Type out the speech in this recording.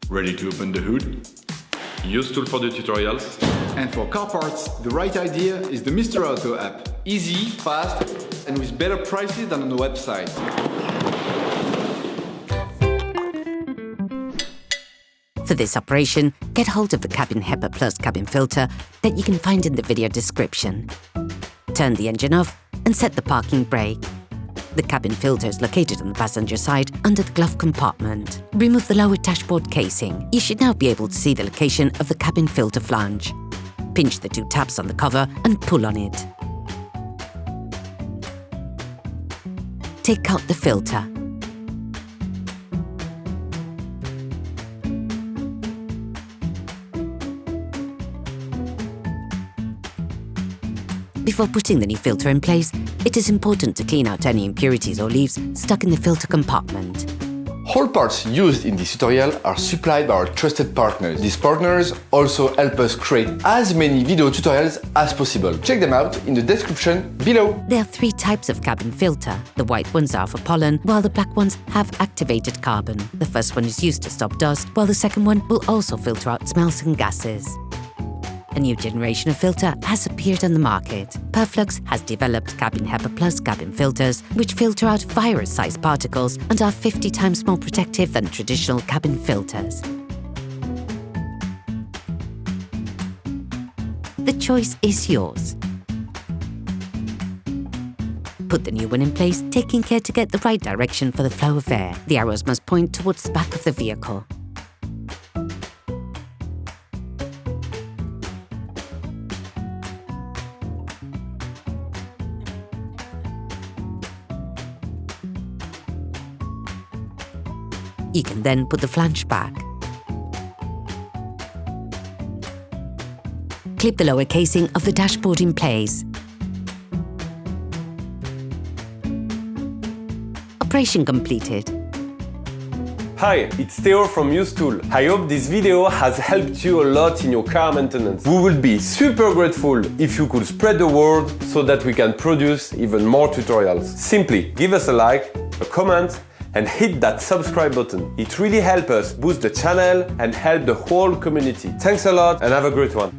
Ready to open the hood? UseTool for the tutorials. And for car parts, the right idea is the Mr. Auto app. Easy, fast, and with better prices than on the website. For this operation, get hold of the cabin HEPA Plus cabin filter that you can find in the video description. Turn the engine off and set the parking brake. The cabin filter is located on the passenger side under the glove compartment. Remove the lower dashboard casing. You should now be able to see the location of the cabin filter flange. Pinch the two tabs on the cover and pull on it. Take out the filter. Before putting the new filter in place, it is important to clean out any impurities or leaves stuck in the filter compartment. All parts used in this tutorial are supplied by our trusted partners. These partners also help us create as many video tutorials as possible. Check them out in the description below. There are three types of cabin filter. The white ones are for pollen, while the black ones have activated carbon. The first one is used to stop dust, while the second one will also filter out smells and gases. A new generation of filter has appeared on the market. Perflux has developed Cabin HEPA Plus cabin filters, which filter out virus-sized particles and are 50 times more protective than traditional cabin filters. The choice is yours. Put the new one in place, taking care to get the right direction for the flow of air. The arrows must point towards the back of the vehicle. You can then put the flange back. Clip the lower casing of the dashboard in place. Operation completed. Hi, it's Theo from UseTool. I hope this video has helped you a lot in your car maintenance. We would be super grateful if you could spread the word so that we can produce even more tutorials. Simply give us a like, a comment, and hit that subscribe button. It really helps us boost the channel and help the whole community. Thanks a lot and have a great one.